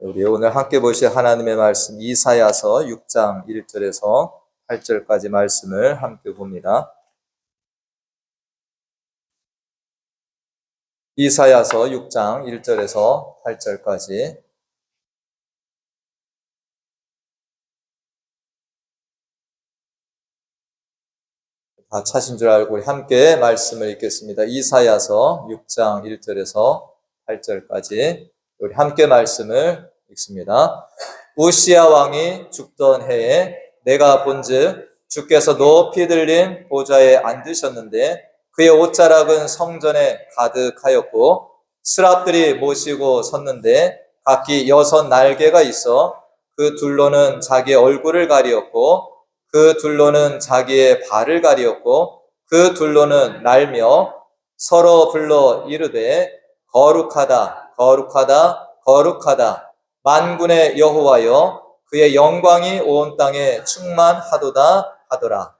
우리 오늘 함께 보실 하나님의 말씀 이사야서 6장 1절에서 8절까지 말씀을 함께 봅니다. 이사야서 6장 1절에서 8절까지. 다 차신 줄 알고 함께 말씀을 읽겠습니다. 이사야서 6장 1절에서 8절까지 우리 함께 말씀을 읽습니다. 우시야 왕이 죽던 해에 내가 본즉 주께서 높이 들린 보좌에 앉으셨는데 그의 옷자락은 성전에 가득하였고 스랍들이 모시고 섰는데 각기 6 날개가 있어 그 둘로는 자기의 얼굴을 가리었고 그 둘로는 자기의 발을 가리었고 그 둘로는 날며 서로 불러 이르되 거룩하다 거룩하다 거룩하다 만군의 여호와여 그의 영광이 온 땅에 충만하도다 하더라.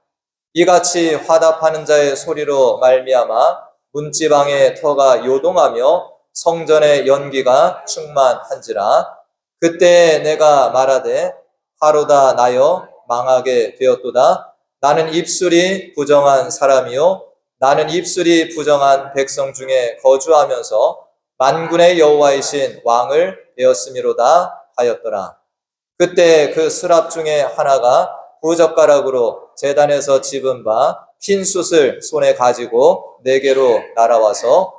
이같이 화답하는 자의 소리로 말미암아 문지방의 터가 요동하며 성전의 연기가 충만한지라. 그때 내가 말하되 하루다 나여 망하게 되었도다. 나는 입술이 부정한 사람이요 나는 입술이 부정한 백성 중에 거주하면서 만군의 여호와이신 왕을 배웠음이로다 하였더라. 그때 그 스랍 중에 하나가 부젓가락으로 제단에서 집은 바 흰 숯을 손에 가지고 내게로 날아와서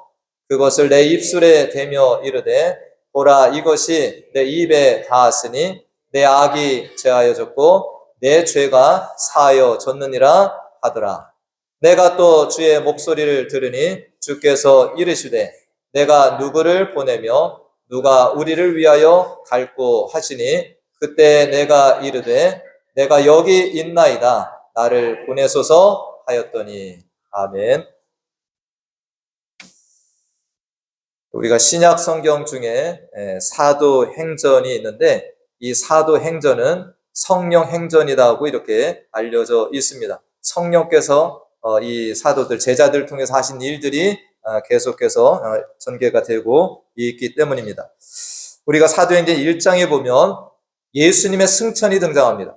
그것을 내 입술에 대며 이르되 보라 이것이 내 입에 닿았으니 내 악이 제하여졌고 내 죄가 사하여졌느니라 하더라. 내가 또 주의 목소리를 들으니 주께서 이르시되 내가 누구를 보내며 누가 우리를 위하여 갈고 하시니 그때 내가 이르되 내가 여기 있나이다 나를 보내소서 하였더니. 아멘. 우리가 신약 성경 중에 사도행전이 있는데 이 사도행전은 성령행전이라고 이렇게 알려져 있습니다. 성령께서 이 사도들, 제자들 통해서 하신 일들이 계속해서 전개가 되고 있기 때문입니다. 우리가 사도행전 1장에 보면 예수님의 승천이 등장합니다.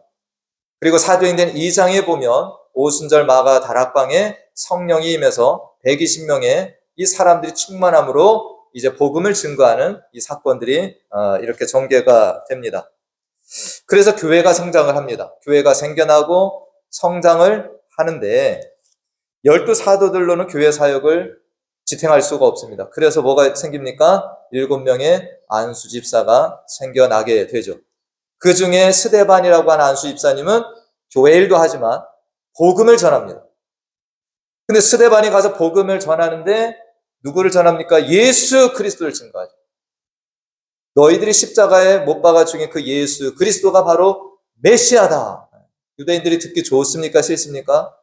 그리고 사도행전 2장에 보면 오순절 마가 다락방에 성령이 임해서 120명의 이 사람들이 충만함으로 이제 복음을 증거하는 이 사건들이 이렇게 전개가 됩니다. 그래서 교회가 성장을 합니다. 교회가 생겨나고 성장을 하는데 12사도들로는 교회 사역을 지탱할 수가 없습니다. 그래서 뭐가 생깁니까? 7명의 안수 집사가 생겨나게 되죠. 그 중에 스데반이라고 하는 안수 집사님은 교회 일도 하지만 복음을 전합니다. 근데 스데반이 가서 복음을 전하는데 누구를 전합니까? 예수 그리스도를 증거하죠. 너희들이 십자가에 못 박아 죽인 그 예수 그리스도가 바로 메시아다. 유대인들이 듣기 좋습니까? 싫습니까?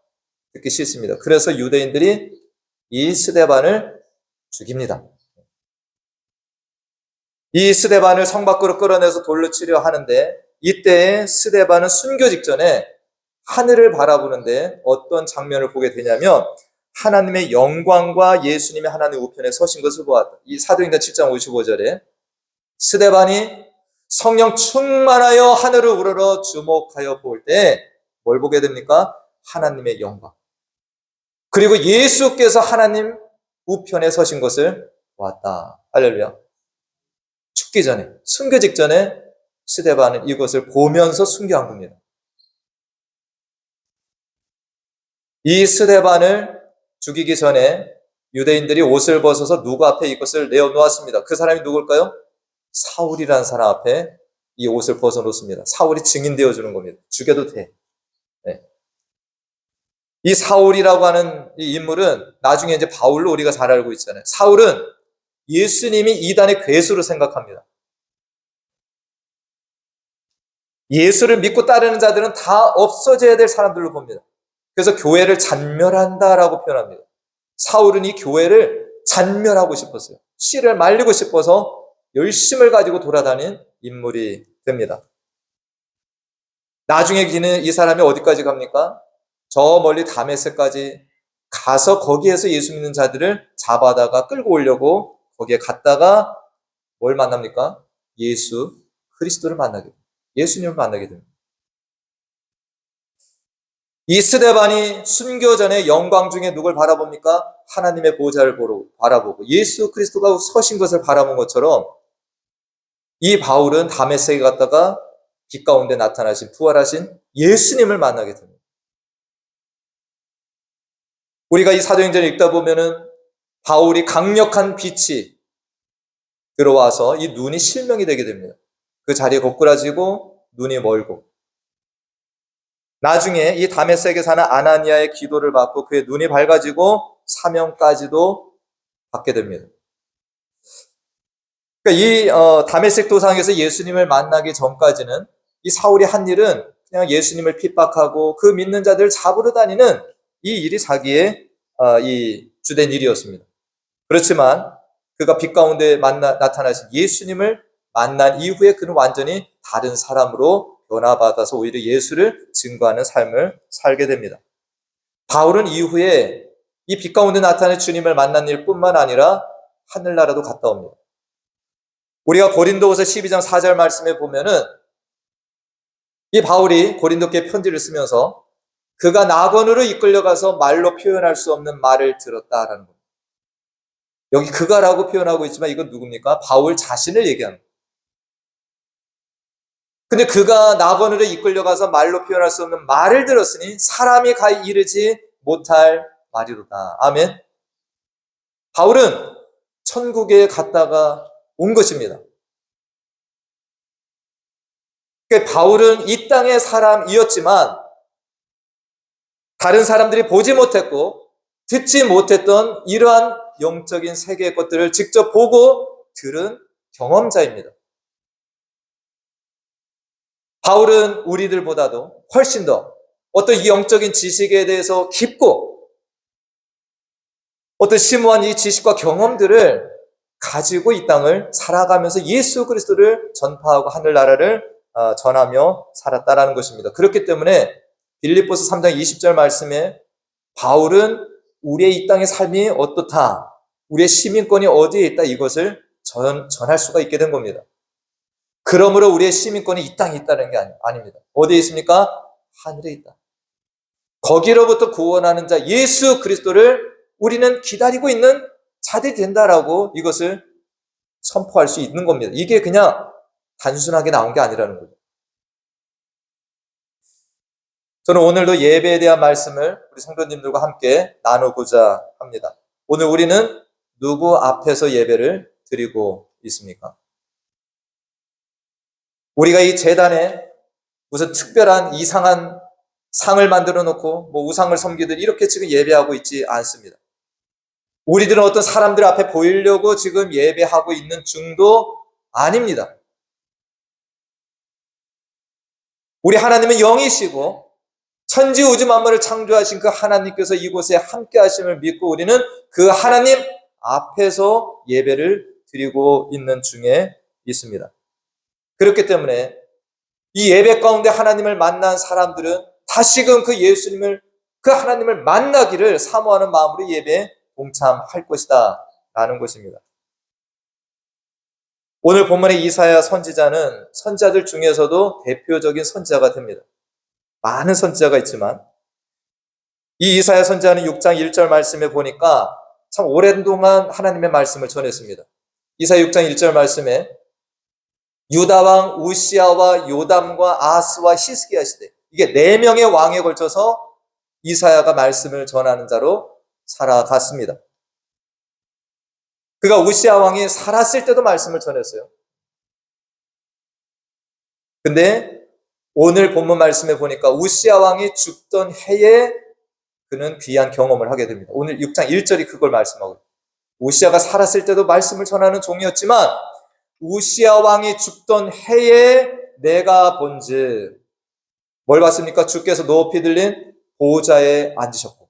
듣기 싫습니다. 그래서 유대인들이 이 스데반을 죽입니다. 이 스데반을 성 밖으로 끌어내서 돌로 치려 하는데 이때에 스데반은 순교 직전에 하늘을 바라보는데 어떤 장면을 보게 되냐면 하나님의 영광과 예수님의 하나님 우편에 서신 것을 보았다. 이 사도행전 7장 55절에 스데반이 성령 충만하여 하늘을 우러러 주목하여 볼 때 뭘 보게 됩니까? 하나님의 영광. 그리고 예수께서 하나님 우편에 서신 것을 보았다. 할렐루야. 죽기 전에, 순교 직전에 스데반은 이것을 보면서 순교한 겁니다. 이 스데반을 죽이기 전에 유대인들이 옷을 벗어서 누구 앞에 이것을 내어놓았습니다. 그 사람이 누굴까요? 사울이라는 사람 앞에 이 옷을 벗어놓습니다. 사울이 증인되어 주는 겁니다. 죽여도 돼. 네. 이 사울이라고 하는 이 인물은 나중에 이제 바울로 우리가 잘 알고 있잖아요. 사울은 예수님이 이단의 괴수로 생각합니다. 예수를 믿고 따르는 자들은 다 없어져야 될 사람들로 봅니다. 그래서 교회를 잔멸한다라고 표현합니다. 사울은 이 교회를 잔멸하고 싶었어요. 씨를 말리고 싶어서 열심을 가지고 돌아다닌 인물이 됩니다. 나중에 기는 이 사람이 어디까지 갑니까? 저 멀리 다메섹까지 가서 거기에서 예수 믿는 자들을 잡아다가 끌고 오려고 거기에 갔다가 뭘 만납니까? 예수 그리스도를 만나게 됩니다. 예수님을 만나게 됩니다. 이 스데반이 순교 전에 영광 중에 누굴 바라봅니까? 하나님의 보좌를 바라보고 예수 그리스도가 서신 것을 바라본 것처럼 이 바울은 다메섹에 갔다가 빛 가운데 나타나신 부활하신 예수님을 만나게 됩니다. 우리가 이 사도행전을 읽다 보면은 바울이 강력한 빛이 들어와서 이 눈이 실명이 되게 됩니다. 그 자리에 고꾸라지고 눈이 멀고 나중에 이 다메섹에 사는 아나니아의 기도를 받고 그의 눈이 밝아지고 사명까지도 받게 됩니다. 그러니까 이 다메섹 도상에서 예수님을 만나기 전까지는 이 사울이 한 일은 그냥 예수님을 핍박하고 그 믿는 자들을 잡으러 다니는 이 일이 자기의 이 주된 일이었습니다. 그렇지만 그가 빛 가운데 나타나신 예수님을 만난 이후에 그는 완전히 다른 사람으로 변화받아서 오히려 예수를 증거하는 삶을 살게 됩니다. 바울은 이후에 이 빛 가운데 나타난 주님을 만난 일뿐만 아니라 하늘나라도 갔다 옵니다. 우리가 고린도후서 12장 4절 말씀에 보면은 이 바울이 고린도께 편지를 쓰면서 그가 낙원으로 이끌려가서 말로 표현할 수 없는 말을 들었다라는 겁니다. 여기 그가라고 표현하고 있지만 이건 누굽니까? 바울 자신을 얘기하는 거예요. 근데 그가 낙원으로 이끌려가서 말로 표현할 수 없는 말을 들었으니 사람이 가 이르지 못할 말이로다. 아멘. 바울은 천국에 갔다가 온 것입니다. 그러니까 바울은 이 땅의 사람이었지만 다른 사람들이 보지 못했고 듣지 못했던 이러한 영적인 세계의 것들을 직접 보고 들은 경험자입니다. 바울은 우리들보다도 훨씬 더 어떤 이 영적인 지식에 대해서 깊고 어떤 심오한 이 지식과 경험들을 가지고 이 땅을 살아가면서 예수 그리스도를 전파하고 하늘나라를 전하며 살았다라는 것입니다. 그렇기 때문에 빌립보서 3장 20절 말씀에 바울은 우리의 이 땅의 삶이 어떻다, 우리의 시민권이 어디에 있다 이것을 전할 수가 있게 된 겁니다. 그러므로 우리의 시민권이 이 땅에 있다는 게 아닙니다. 어디에 있습니까? 하늘에 있다. 거기로부터 구원하는 자 예수 그리스도를 우리는 기다리고 있는 자들이 된다라고 이것을 선포할 수 있는 겁니다. 이게 그냥 단순하게 나온 게 아니라는 거죠. 저는 오늘도 예배에 대한 말씀을 우리 성도님들과 함께 나누고자 합니다. 오늘 우리는 누구 앞에서 예배를 드리고 있습니까? 우리가 이 제단에 무슨 특별한 이상한 상을 만들어 놓고 우상을 섬기듯 이렇게 지금 예배하고 있지 않습니다. 우리들은 어떤 사람들 앞에 보이려고 지금 예배하고 있는 중도 아닙니다. 우리 하나님은 영이시고 천지 우주 만물을 창조하신 그 하나님께서 이곳에 함께 하심을 믿고 우리는 그 하나님 앞에서 예배를 드리고 있는 중에 있습니다. 그렇기 때문에 이 예배 가운데 하나님을 만난 사람들은 다시금 그 예수님을, 그 하나님을 만나기를 사모하는 마음으로 예배에 동참할 것이다 라는 것입니다. 오늘 본문의 이사야 선지자는 선지자들 중에서도 대표적인 선지자가 됩니다. 많은 선지자가 있지만 이 이사야 선지자는 6장 1절 말씀에 보니까 참 오랜 동안 하나님의 말씀을 전했습니다. 이사야 6장 1절 말씀에 유다 왕 우시아와 요담과 아하스와 히스기야 시대, 이게 4명의 왕에 걸쳐서 이사야가 말씀을 전하는 자로 살아갔습니다. 그가 우시아 왕이 살았을 때도 말씀을 전했어요. 근데 오늘 본문 말씀에 보니까 우시아 왕이 죽던 해에 그는 귀한 경험을 하게 됩니다. 오늘 6장 1절이 그걸 말씀하고, 우시아가 살았을 때도 말씀을 전하는 종이었지만 우시아 왕이 죽던 해에 내가 본즉 뭘 봤습니까? 주께서 높이 들린 보좌에 앉으셨고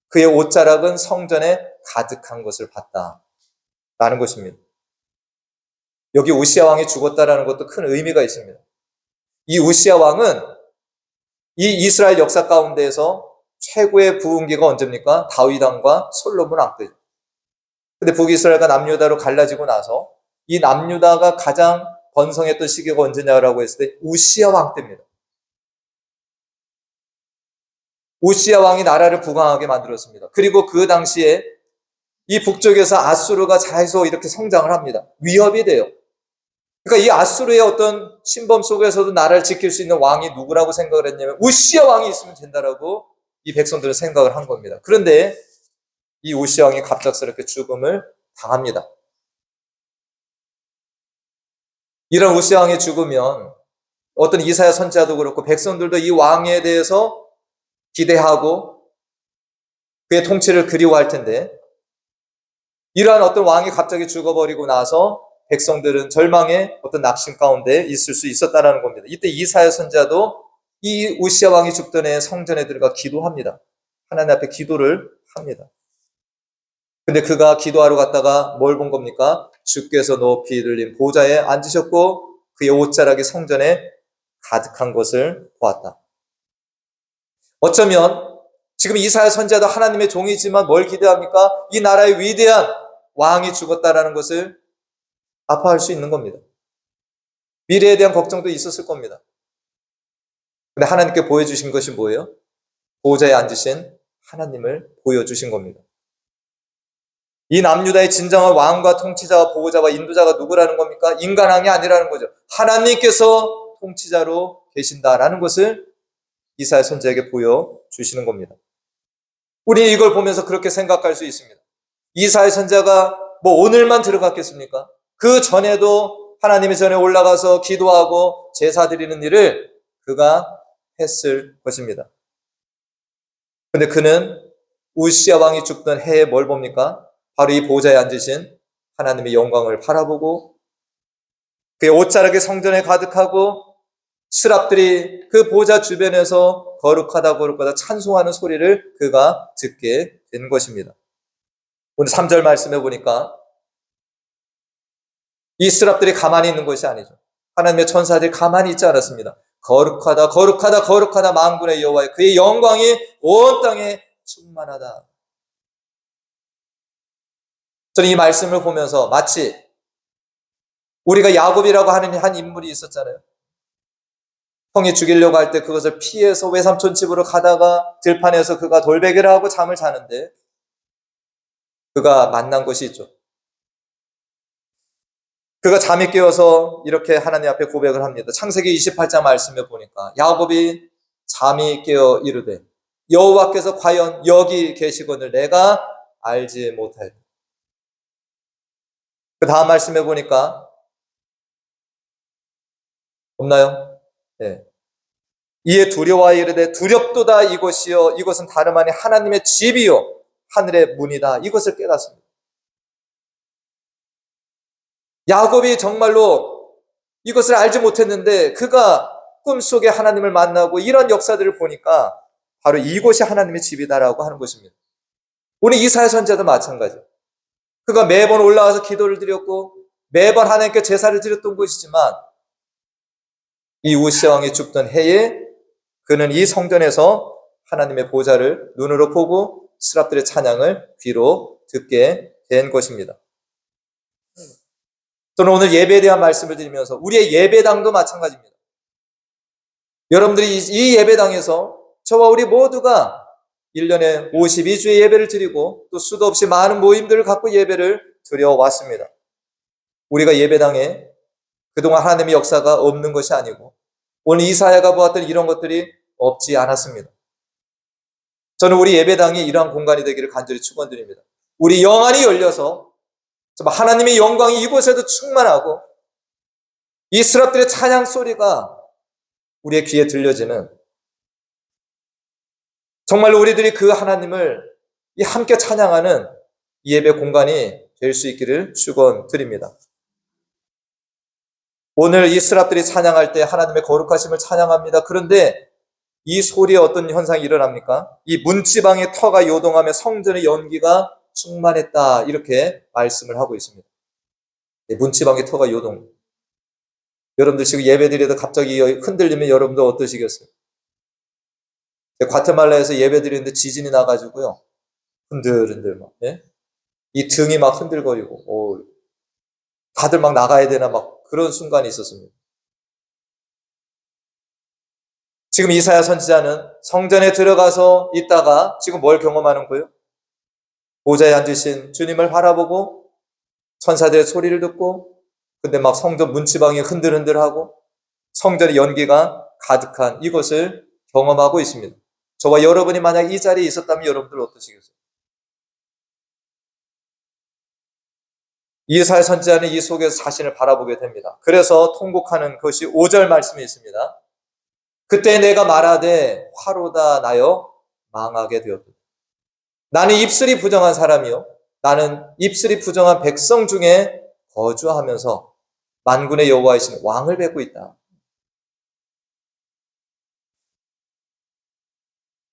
그의 옷자락은 성전에 가득한 것을 봤다 라는 것입니다. 여기 우시아 왕이 죽었다라는 것도 큰 의미가 있습니다. 이 우시아 왕은 이 이스라엘 역사 가운데에서 최고의 부흥기가 언제입니까? 다윗 왕과 솔로몬 왕 때죠. 근데 북이스라엘과 남유다로 갈라지고 나서 이 남유다가 가장 번성했던 시기가 언제냐라고 했을 때 우시야 왕 때입니다. 우시야 왕이 나라를 부강하게 만들었습니다. 그리고 그 당시에 이 북쪽에서 아수르가 계속 이렇게 성장을 합니다. 위협이 돼요. 그러니까 이 아수르의 어떤 침범 속에서도 나라를 지킬 수 있는 왕이 누구라고 생각을 했냐면 우시야 왕이 있으면 된다라고 이 백성들은 생각을 한 겁니다. 그런데 이 우시야 왕이 갑작스럽게 죽음을 당합니다. 이런 우시야 왕이 죽으면 어떤 이사야 선지자도 그렇고 백성들도 이 왕에 대해서 기대하고 그의 통치를 그리워할 텐데 이러한 어떤 왕이 갑자기 죽어버리고 나서 백성들은 절망의 어떤 낙심 가운데 있을 수 있었다는 겁니다. 이때 이사야 선지자도 이 우시야 왕이 죽던 해 성전에 들어가 기도합니다. 하나님 앞에 기도를 합니다. 근데 그가 기도하러 갔다가 뭘 본 겁니까? 주께서 높이 들린 보좌에 앉으셨고 그의 옷자락이 성전에 가득한 것을 보았다. 어쩌면 지금 이사야 선지자도 하나님의 종이지만 뭘 기대합니까? 이 나라의 위대한 왕이 죽었다라는 것을 아파할 수 있는 겁니다. 미래에 대한 걱정도 있었을 겁니다. 근데 하나님께 보여주신 것이 뭐예요? 보좌에 앉으신 하나님을 보여주신 겁니다. 이 남유다의 진정한 왕과 통치자와 보호자와 인도자가 누구라는 겁니까? 인간왕이 아니라는 거죠. 하나님께서 통치자로 계신다라는 것을 이사야 선지자에게 보여주시는 겁니다. 우리 이걸 보면서 그렇게 생각할 수 있습니다. 이사야 선지자가 뭐 오늘만 들어갔겠습니까? 그 전에도 하나님의 전에 올라가서 기도하고 제사 드리는 일을 그가 했을 것입니다. 근데 그는 우시야 왕이 죽던 해에 뭘 봅니까? 바로 이 보좌에 앉으신 하나님의 영광을 바라보고 그의 옷자락이 성전에 가득하고 스랍들이 그 보좌 주변에서 거룩하다 거룩하다 찬송하는 소리를 그가 듣게 된 것입니다. 오늘 3절 말씀해 보니까 이 스랍들이 가만히 있는 것이 아니죠. 하나님의 천사들이 가만히 있지 않았습니다. 거룩하다 거룩하다 거룩하다 만군의 여호와의 그의 영광이 온 땅에 충만하다. 저는 이 말씀을 보면서 마치 우리가 야곱이라고 하는 한 인물이 있었잖아요. 형이 죽이려고 할 때 그것을 피해서 외삼촌 집으로 가다가 들판에서 그가 돌베개를 하고 잠을 자는데 그가 만난 것이 있죠. 그가 잠이 깨어서 이렇게 하나님 앞에 고백을 합니다. 창세기 28장 말씀에 보니까 야곱이 잠이 깨어 이르되 여호와께서 과연 여기 계시거늘 내가 알지 못하였다. 그 다음 말씀에 보니까 없나요? 네. 이에 두려워하여 이르되 두렵도다 이곳이요 이것은 다름 아닌 하나님의 집이요 하늘의 문이다. 이것을 깨닫습니다. 야곱이 정말로 이것을 알지 못했는데 그가 꿈속에 하나님을 만나고 이런 역사들을 보니까 바로 이곳이 하나님의 집이다라고 하는 것입니다. 오늘 이사야 선지자도 마찬가지예요. 그가 매번 올라와서 기도를 드렸고 매번 하나님께 제사를 드렸던 것이지만 이 우시야 왕이 죽던 해에 그는 이 성전에서 하나님의 보좌를 눈으로 보고 스랍들의 찬양을 귀로 듣게 된 것입니다. 저는 오늘 예배에 대한 말씀을 드리면서 우리의 예배당도 마찬가지입니다. 여러분들이 이 예배당에서 저와 우리 모두가 1년에 52주의 예배를 드리고 또 수도 없이 많은 모임들을 갖고 예배를 드려왔습니다. 우리가 예배당에 그동안 하나님의 역사가 없는 것이 아니고 오늘 이사야가 보았던 이런 것들이 없지 않았습니다. 저는 우리 예배당이 이러한 공간이 되기를 간절히 축원드립니다. 우리 영안이 열려서 하나님의 영광이 이곳에도 충만하고 이 스랍들의 찬양 소리가 우리의 귀에 들려지는 정말로 우리들이 그 하나님을 함께 찬양하는 예배 공간이 될 수 있기를 축원드립니다. 오늘 이 스랍들이 찬양할 때 하나님의 거룩하심을 찬양합니다. 그런데 이 소리에 어떤 현상이 일어납니까? 이 문지방의 터가 요동하며 성전의 연기가 충만했다. 이렇게 말씀을 하고 있습니다. 문지방의 터가 요동. 여러분들 지금 예배드려도 갑자기 흔들리면 여러분들 어떠시겠어요? 과테말라에서 예배드리는데 지진이 나가지고요. 흔들흔들 막, 예? 이 등이 막 흔들거리고, 다들 막 나가야 되나 막 그런 순간이 있었습니다. 지금 이사야 선지자는 성전에 들어가서 있다가 지금 뭘 경험하는 거예요? 보좌에 앉으신 주님을 바라보고 천사들의 소리를 듣고, 근데 막 성전 문지방이 흔들흔들하고 성전의 연기가 가득한 이것을 경험하고 있습니다. 저와 여러분이 만약 이 자리에 있었다면 여러분들 어떠시겠어요? 이사야 선지자는 이 속에서 자신을 바라보게 됩니다. 그래서 통곡하는 것이 5절 말씀이 있습니다. 그때 내가 말하되 화로다 나여 망하게 되었다. 나는 입술이 부정한 사람이요, 나는 입술이 부정한 백성 중에 거주하면서 만군의 여호와이신 왕을 뵙고 있다.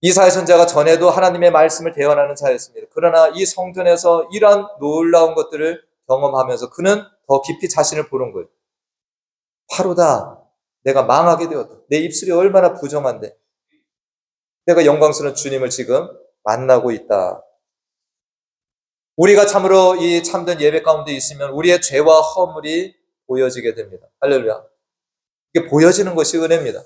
이사야 선지자가 전에도 하나님의 말씀을 대언하는 자였습니다. 그러나 이 성전에서 이러한 놀라운 것들을 경험하면서 그는 더 깊이 자신을 보는 거예요. 화로다, 내가 망하게 되었다. 내 입술이 얼마나 부정한데 내가 영광스러운 주님을 지금 만나고 있다. 우리가 참으로 이 참된 예배 가운데 있으면 우리의 죄와 허물이 보여지게 됩니다. 할렐루야. 이게 보여지는 것이 은혜입니다.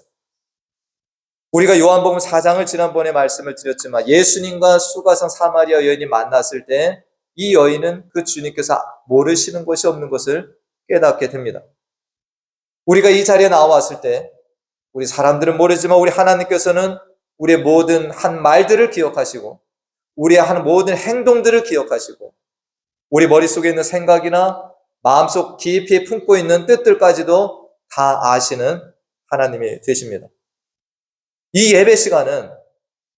우리가 요한복음 4장을 지난번에 말씀을 드렸지만 예수님과 수가성 사마리아 여인이 만났을 때 이 여인은 그 주님께서 모르시는 것이 없는 것을 깨닫게 됩니다. 우리가 이 자리에 나왔을 때 우리 사람들은 모르지만 우리 하나님께서는 우리의 모든 한 말들을 기억하시고 우리의 한 모든 행동들을 기억하시고 우리 머릿속에 있는 생각이나 마음속 깊이 품고 있는 뜻들까지도 다 아시는 하나님이 되십니다. 이 예배 시간은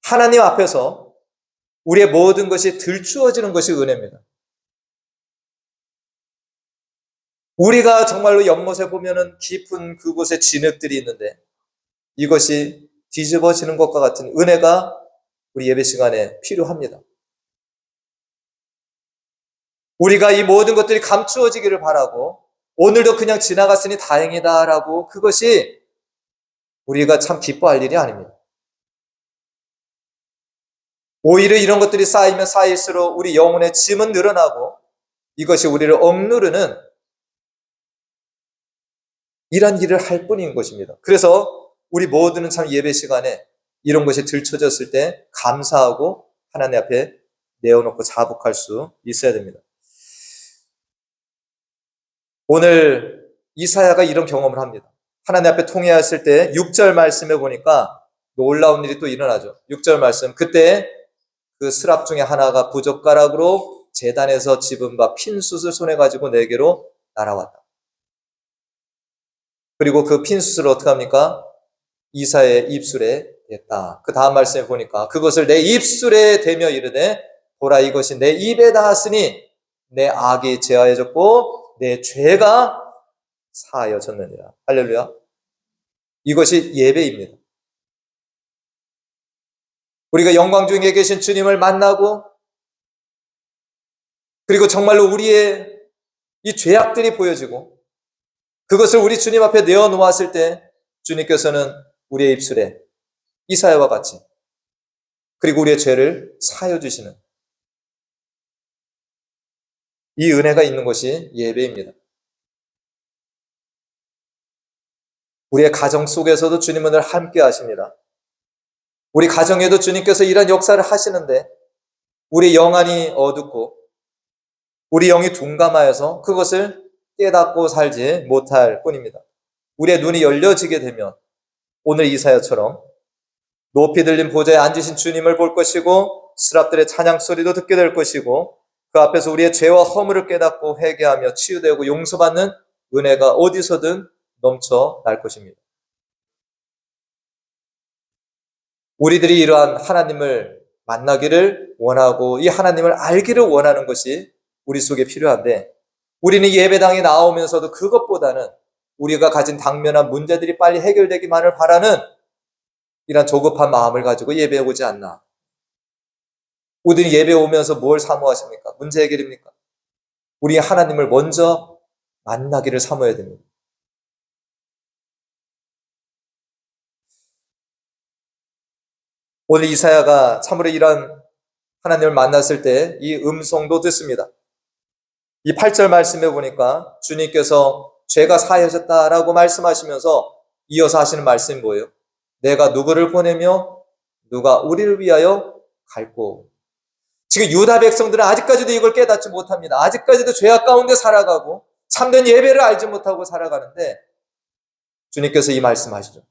하나님 앞에서 우리의 모든 것이 들추어지는 것이 은혜입니다. 우리가 정말로 연못에 보면은 깊은 그곳에 진흙들이 있는데 이것이 뒤집어지는 것과 같은 은혜가 우리 예배 시간에 필요합니다. 우리가 이 모든 것들이 감추어지기를 바라고 오늘도 그냥 지나갔으니 다행이다라고 그것이 우리가 참 기뻐할 일이 아닙니다. 오히려 이런 것들이 쌓이면 쌓일수록 우리 영혼의 짐은 늘어나고 이것이 우리를 억누르는 이런 일을 할 뿐인 것입니다. 그래서 우리 모두는 참 예배 시간에 이런 것이 들춰졌을 때 감사하고 하나님 앞에 내어놓고 자복할 수 있어야 됩니다. 오늘 이사야가 이런 경험을 합니다. 하나님 앞에 통회했을 때 6절 말씀에 보니까 놀라운 일이 또 일어나죠. 6절 말씀, 그때 그 스랍 중에 하나가 부젓가락으로 제단에서 집은 바 핀숯을 손에 가지고 내게로 날아왔다. 그리고 그 핀숯을 어떻게 합니까? 이사야의 입술에 댔다. 그 다음 말씀에 보니까 그것을 내 입술에 대며 이르되 보라 이것이 내 입에 닿았으니 내 악이 제하여졌고 내 죄가 사하여졌느니라. 할렐루야. 이것이 예배입니다. 우리가 영광 중에 계신 주님을 만나고 그리고 정말로 우리의 이 죄악들이 보여지고 그것을 우리 주님 앞에 내어놓았을 때 주님께서는 우리의 입술에 이사야와 같이 그리고 우리의 죄를 사하여 주시는 이 은혜가 있는 것이 예배입니다. 우리의 가정 속에서도 주님은 늘 함께 하십니다. 우리 가정에도 주님께서 이런 역사를 하시는데 우리 영안이 어둡고 우리 영이 둔감하여서 그것을 깨닫고 살지 못할 뿐입니다. 우리의 눈이 열려지게 되면 오늘 이사야처럼 높이 들린 보좌에 앉으신 주님을 볼 것이고 스랍들의 찬양 소리도 듣게 될 것이고 그 앞에서 우리의 죄와 허물을 깨닫고 회개하며 치유되고 용서받는 은혜가 어디서든 넘쳐날 것입니다. 우리들이 이러한 하나님을 만나기를 원하고 이 하나님을 알기를 원하는 것이 우리 속에 필요한데 우리는 예배당에 나오면서도 그것보다는 우리가 가진 당면한 문제들이 빨리 해결되기만을 바라는 이런 조급한 마음을 가지고 예배에 오지 않나. 우리는 예배 오면서 뭘 사모하십니까? 문제 해결입니까? 우리 하나님을 먼저 만나기를 사모해야 됩니다. 오늘 이사야가 참으로 이런 하나님을 만났을 때 이 음성도 듣습니다. 이 8절 말씀에 보니까 주님께서 죄가 사하여졌다라고 말씀하시면서 이어서 하시는 말씀이 뭐예요? 내가 누구를 보내며 누가 우리를 위하여 갈고. 지금 유다 백성들은 아직까지도 이걸 깨닫지 못합니다. 아직까지도 죄악 가운데 살아가고 참된 예배를 알지 못하고 살아가는데 주님께서 이 말씀하시죠.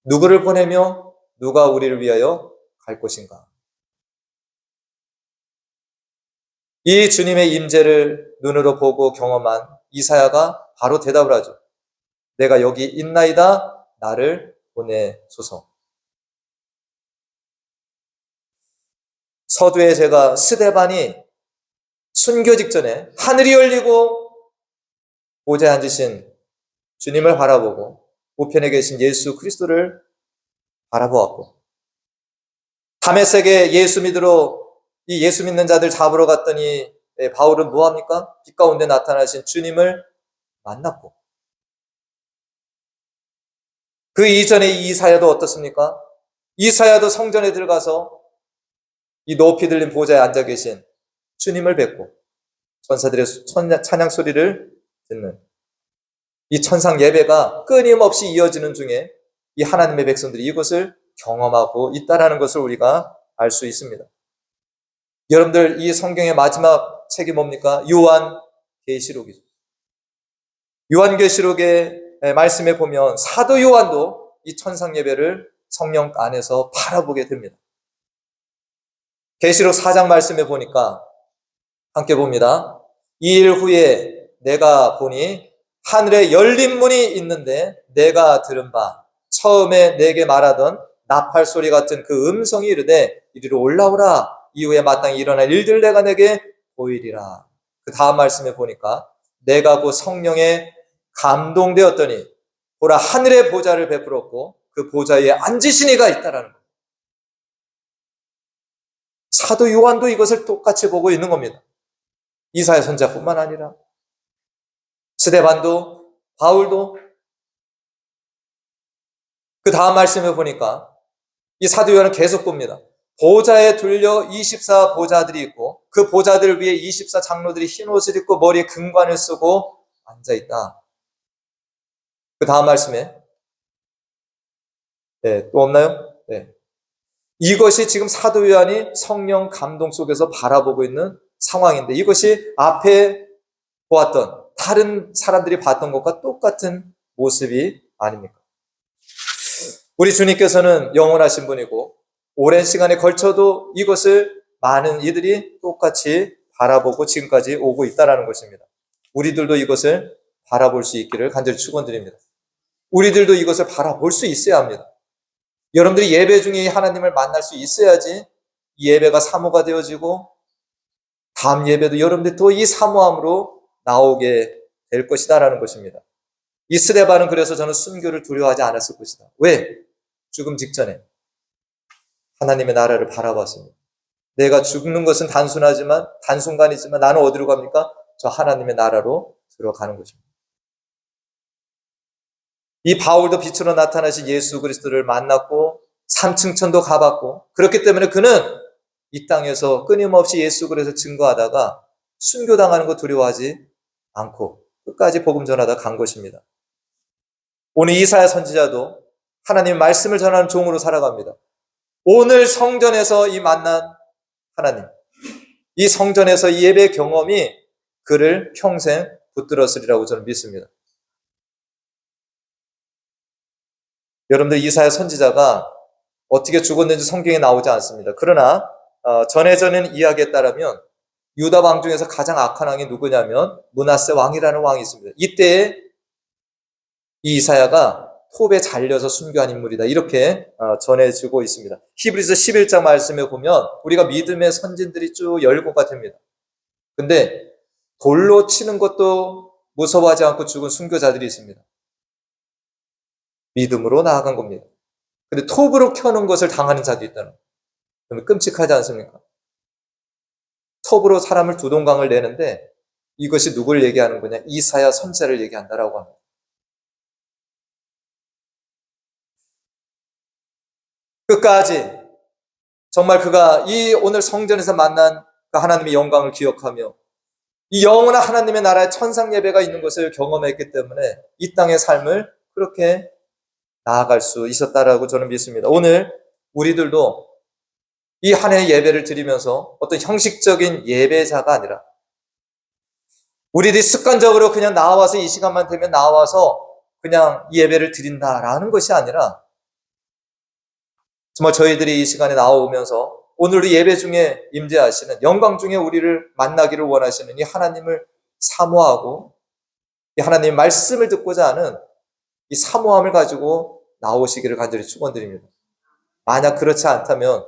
누구를 보내며 누가 우리를 위하여 갈 것인가? 이 주님의 임재를 눈으로 보고 경험한 이사야가 바로 대답을 하죠. 내가 여기 있나이다. 나를 보내소서. 서두에 제가 스데반이 순교 직전에 하늘이 열리고 보좌에 앉으신 주님을 바라보고 우편에 계신 예수 그리스도를 바라보았고, 다메섹에 예수 믿으러 이 예수 믿는 자들 잡으러 갔더니 바울은 뭐합니까? 빛 가운데 나타나신 주님을 만났고, 그 이전에 이사야도 어떻습니까? 이사야도 성전에 들어가서 이 높이 들린 보좌에 앉아 계신 주님을 뵙고 천사들의 찬양 소리를 듣는 이 천상 예배가 끊임없이 이어지는 중에 이 하나님의 백성들이 이것을 경험하고 있다는 것을 우리가 알 수 있습니다. 여러분들, 이 성경의 마지막 책이 뭡니까? 요한계시록이죠. 요한계시록의 말씀에 보면 사도 요한도 이 천상 예배를 성령 안에서 바라보게 됩니다. 계시록 4장 말씀에 보니까 함께 봅니다. 이 일 후에 내가 보니 하늘에 열린 문이 있는데 내가 들은 바 처음에 내게 말하던 나팔 소리 같은 그 음성이 이르되 이리로 올라오라. 이후에 마땅히 일어날 일들 내가 내게 보이리라. 그 다음 말씀에 보니까 내가 그 성령에 감동되었더니 보라 하늘의 보좌를 베풀었고 그 보좌에 앉으신 이가 있다라는 거예요. 사도 요한도 이것을 똑같이 보고 있는 겁니다. 이사야 선지자뿐만 아니라 스데반도 바울도. 그 다음 말씀에 보니까 이 사도 요한은 계속 봅니다. 보좌에 둘려 24 보좌들이 있고 그 보좌들 위에 24 장로들이 흰 옷을 입고 머리에 금관을 쓰고 앉아있다. 그 다음 말씀에 또 없나요? 네. 이것이 지금 사도 요한이 성령 감동 속에서 바라보고 있는 상황인데 이것이 앞에 보았던 다른 사람들이 봤던 것과 똑같은 모습이 아닙니까? 우리 주님께서는 영원하신 분이고 오랜 시간에 걸쳐도 이것을 많은 이들이 똑같이 바라보고 지금까지 오고 있다는 것입니다. 우리들도 이것을 바라볼 수 있기를 간절히 축원드립니다. 우리들도 이것을 바라볼 수 있어야 합니다. 여러분들이 예배 중에 하나님을 만날 수 있어야지 이 예배가 사모가 되어지고 다음 예배도 여러분들이 또 이 사모함으로 나오게 될 것이다라는 것입니다. 이 스데반은 그래서 저는 순교를 두려워하지 않았을 것이다. 왜? 죽음 직전에 하나님의 나라를 바라봤습니다. 내가 죽는 것은 단순간이지만 나는 어디로 갑니까? 저 하나님의 나라로 들어가는 것입니다. 이 바울도 빛으로 나타나신 예수 그리스도를 만났고 3층 천도 가봤고 그렇기 때문에 그는 이 땅에서 끊임없이 예수 그리스도 증거하다가 순교당하는 거 두려워하지 않고 끝까지 복음 전하다 간 것입니다. 오늘 이사야 선지자도 하나님의 말씀을 전하는 종으로 살아갑니다. 오늘 성전에서 이 만난 하나님, 이 성전에서 이 예배 경험이 그를 평생 붙들었으리라고 저는 믿습니다. 여러분들 이사야 선지자가 어떻게 죽었는지 성경에 나오지 않습니다. 그러나 전해지는 이야기에 따르면 유다 왕 중에서 가장 악한 왕이 누구냐면 므낫세 왕이라는 왕이 있습니다. 이때에 이 이사야가 톱에 잘려서 순교한 인물이다. 이렇게 전해지고 있습니다. 히브리서 11장 말씀에 보면 우리가 믿음의 선진들이 쭉 열거가 됩니다. 근데 돌로 치는 것도 무서워하지 않고 죽은 순교자들이 있습니다. 믿음으로 나아간 겁니다. 근데 톱으로 켜는 것을 당하는 자도 있다는 거예요. 그러면 끔찍하지 않습니까? 톱으로 사람을 두 동강을 내는데 이것이 누굴 얘기하는 거냐? 이사야 선지자를 얘기한다라고 합니다. 끝까지 정말 그가 이 오늘 성전에서 만난 그 하나님의 영광을 기억하며 이 영원한 하나님의 나라의 천상 예배가 있는 것을 경험했기 때문에 이 땅의 삶을 그렇게 나아갈 수 있었다라고 저는 믿습니다. 오늘 우리들도 이 한 해의 예배를 드리면서 어떤 형식적인 예배자가 아니라 우리들이 습관적으로 그냥 나와서 이 시간만 되면 나와서 그냥 이 예배를 드린다라는 것이 아니라 정말 저희들이 이 시간에 나오면서 오늘도 예배 중에 임재하시는 영광 중에 우리를 만나기를 원하시는 이 하나님을 사모하고 이 하나님의 말씀을 듣고자 하는 이 사모함을 가지고 나오시기를 간절히 축원드립니다. 만약 그렇지 않다면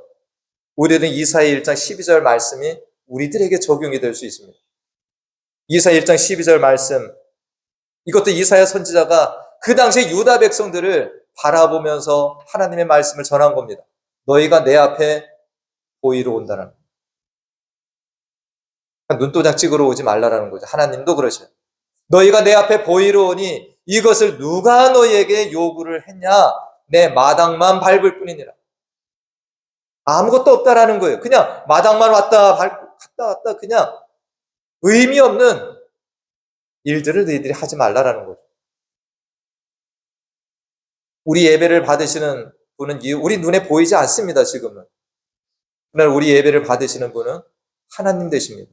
우리는 이사야 1장 12절 말씀이 우리들에게 적용이 될 수 있습니다. 이사야 1장 12절 말씀, 이것도 이사야 선지자가 그 당시에 유다 백성들을 바라보면서 하나님의 말씀을 전한 겁니다. 너희가 내 앞에 보이러 온다는 거예요. 눈도장 찍으러 오지 말라라는 거죠. 하나님도 그러셔요. 너희가 내 앞에 보이러 오니 이것을 누가 너희에게 요구를 했냐? 내 마당만 밟을 뿐이니라. 아무것도 없다라는 거예요. 그냥 마당만 왔다 갔다 왔다 그냥 의미 없는 일들을 너희들이 하지 말라라는 거죠. 우리 예배를 받으시는 분은 우리 눈에 보이지 않습니다, 지금은. 그러나 우리 예배를 받으시는 분은 하나님 되십니다.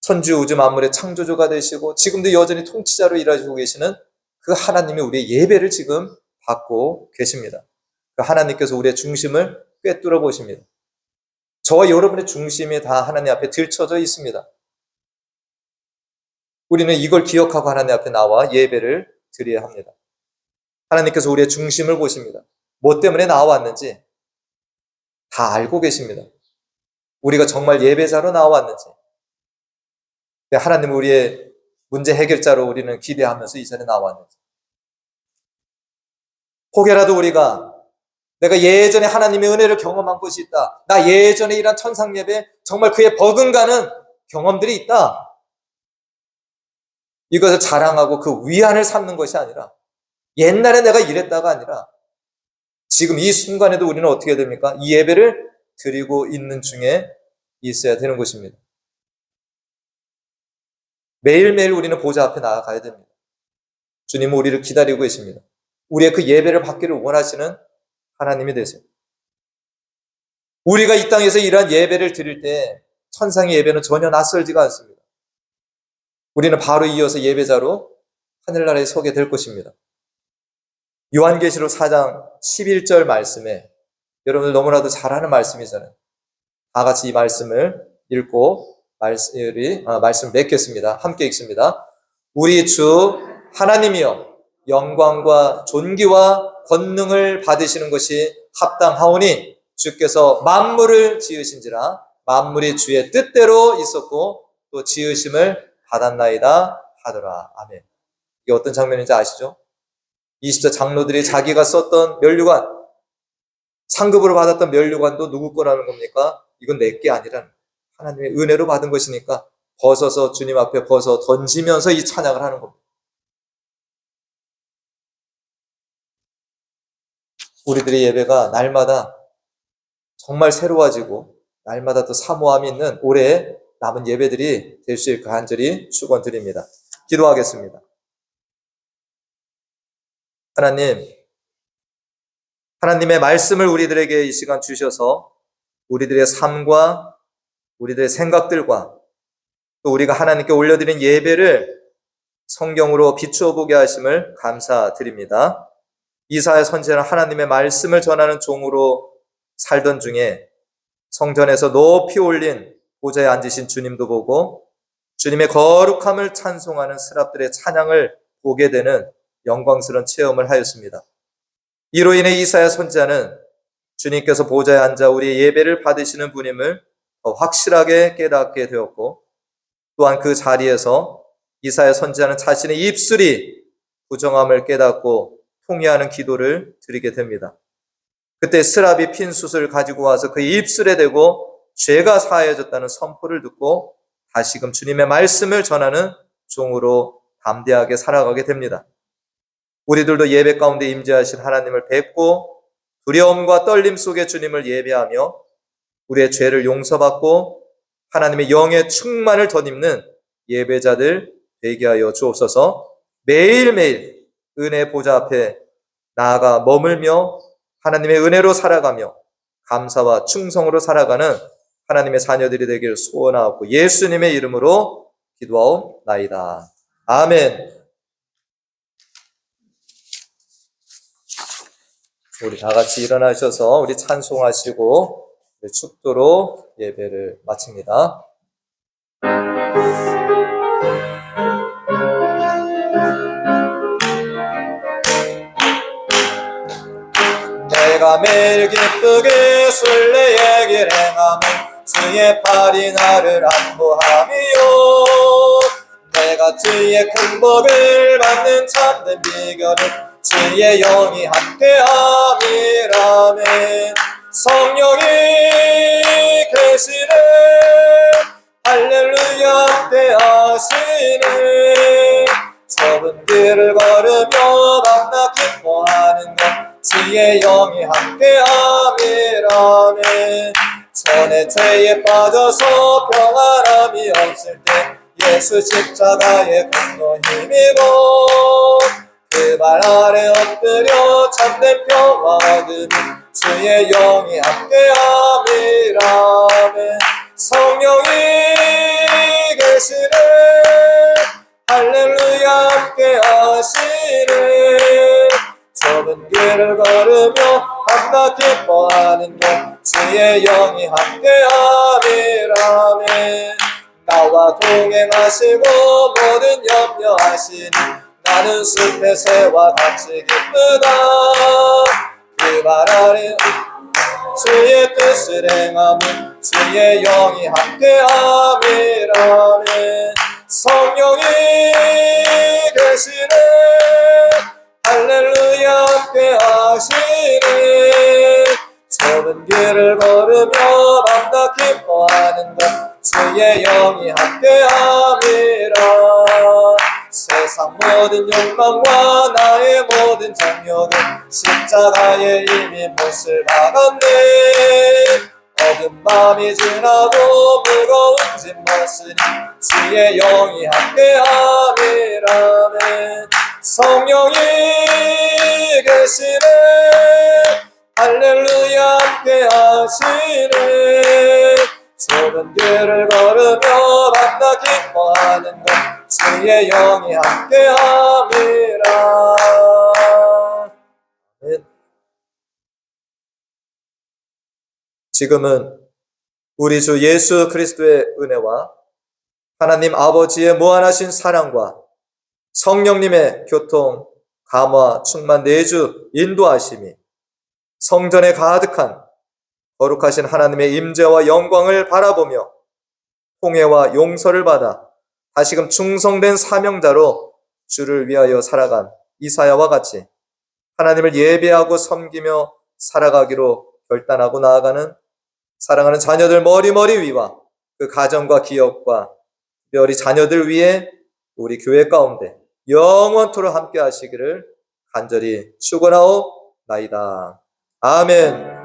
천주 우주 만물의 창조주가 되시고 지금도 여전히 통치자로 일하시고 계시는 그 하나님이 우리의 예배를 지금 받고 계십니다. 그 하나님께서 우리의 중심을 꿰뚫어 보십니다. 저와 여러분의 중심이 다 하나님 앞에 들쳐져 있습니다. 우리는 이걸 기억하고 하나님 앞에 나와 예배를 드려야 합니다. 하나님께서 우리의 중심을 보십니다. 뭐 때문에 나왔는지 다 알고 계십니다. 우리가 정말 예배자로 나왔는지, 하나님 우리의 문제 해결자로 우리는 기대하면서 이 자리에 나왔는지, 혹여라도 우리가 내가 예전에 하나님의 은혜를 경험한 것이 있다, 나 예전에 이런 천상 예배 정말 그에 버금가는 경험들이 있다, 이것을 자랑하고 그 위안을 삼는 것이 아니라 옛날에 내가 이랬다가 아니라 지금 이 순간에도 우리는 어떻게 됩니까? 이 예배를 드리고 있는 중에 있어야 되는 것입니다. 매일매일 우리는 보좌 앞에 나아가야 됩니다. 주님은 우리를 기다리고 계십니다. 우리의 그 예배를 받기를 원하시는 하나님이 되세요. 우리가 이 땅에서 이러한 예배를 드릴 때 천상의 예배는 전혀 낯설지가 않습니다. 우리는 바로 이어서 예배자로 하늘나라에 서게 될 것입니다. 요한계시록 4장 11절 말씀에 여러분들 너무나도 잘 아는 말씀이잖아요. 다 같이 이 말씀을 읽고 말씀을 맺겠습니다. 함께 읽습니다. 우리 주 하나님이여 영광과 존귀와 권능을 받으시는 것이 합당하오니 주께서 만물을 지으신지라 만물이 주의 뜻대로 있었고 또 지으심을 받았나이다 하더라. 아멘. 이게 어떤 장면인지 아시죠? 20대 장로들이 자기가 썼던 면류관, 상급으로 받았던 면류관도 누구 거라는 겁니까? 이건 내 게 아니라 하나님의 은혜로 받은 것이니까 벗어서 주님 앞에 벗어 던지면서 이 찬양을 하는 겁니다. 우리들의 예배가 날마다 정말 새로워지고 날마다 더 사모함이 있는 올해 남은 예배들이 될 수 있게 간절히 축원드립니다. 기도하겠습니다. 하나님의 말씀을 우리들에게 이 시간 주셔서 우리들의 삶과 우리들의 생각들과 또 우리가 하나님께 올려드린 예배를 성경으로 비추어 보게 하심을 감사드립니다. 이사야 선지자는 하나님의 말씀을 전하는 종으로 살던 중에 성전에서 높이 올린 보좌에 앉으신 주님도 보고 주님의 거룩함을 찬송하는 스랍들의 찬양을 보게 되는 영광스러운 체험을 하였습니다. 이로 인해 이사야 선지자는 주님께서 보좌에 앉아 우리의 예배를 받으시는 분임을 더 확실하게 깨닫게 되었고 또한 그 자리에서 이사야 선지자는 자신의 입술이 부정함을 깨닫고 통회하는 기도를 드리게 됩니다. 그때 스랍이 핀 숯을 가지고 와서 그의 입술에 대고 죄가 사하여졌다는 선포를 듣고 다시금 주님의 말씀을 전하는 종으로 담대하게 살아가게 됩니다. 우리들도 예배 가운데 임재하신 하나님을 뵙고 두려움과 떨림 속에 주님을 예배하며 우리의 죄를 용서받고 하나님의 영의 충만을 덧입는 예배자들 되게 하여 주옵소서. 매일매일 은혜 보좌 앞에 나아가 머물며 하나님의 은혜로 살아가며 감사와 충성으로 살아가는 하나님의 자녀들이 되길 소원하고 예수님의 이름으로 기도하옵나이다. 아멘. 우리 다 같이 일어나셔서 우리 찬송하시고 축도로 예배를 마칩니다. 내가 매일 기쁘게 순례의 길 행하며 주의 팔이 나를 안보함이요 내가 주의 큰 복을 받는 참된 비결은 주의 영이 함께함이라네 성령이 계시네 할렐루야 함께하시네 좁은 길을 걸으며 만나 기뻐하는 것 주의 영이 함께함이라네 전에 죄에 빠져서 평안함이 없을 때 예수 십자가의 공로 힘입어 그 발 아래 엎드려 참된 평화 얻으니 주의 영이 함께함이라네 성령이 계시네 할렐루야 함께하시네 좁은 길을 걸으며 한낱 기뻐하는 것 주의 영이 함께함이라네 나와 동행하시고 모든 염려하시니 나는 숲의 새와 같이 기쁘다 그 발 아래 주의 뜻을 행하며 주의 영이 함께함이라네 성령이 계시네 할렐루야 함께하시네 좁은 길을 걸으며 만나 기뻐하는 것 주의 영이 함께함이라 세상 모든 욕망과 나의 모든 정욕은 십자가에 이미 못을 박았네 어두운 밤이 지나고 무거운 짐 벗으니 주의 영이 함께함이라네 성령이 계시네 할렐루야 함께하시네 좁은 길을 걸으며 만나 기뻐하는 것 주의 영이 함께함이라 지금은 우리 주 예수 그리스도의 은혜와 하나님 아버지의 무한하신 사랑과 성령님의 교통, 감화, 충만 내주, 인도하심이 성전에 가득한 거룩하신 하나님의 임재와 영광을 바라보며 통회와 용서를 받아 다시금 충성된 사명자로 주를 위하여 살아간 이사야와 같이 하나님을 예배하고 섬기며 살아가기로 결단하고 나아가는 사랑하는 자녀들 머리머리 위와 그 가정과 기업과 특별히 자녀들 위에 우리 교회 가운데 영원토록 함께 하시기를 간절히 축원하옵나이다. 아멘.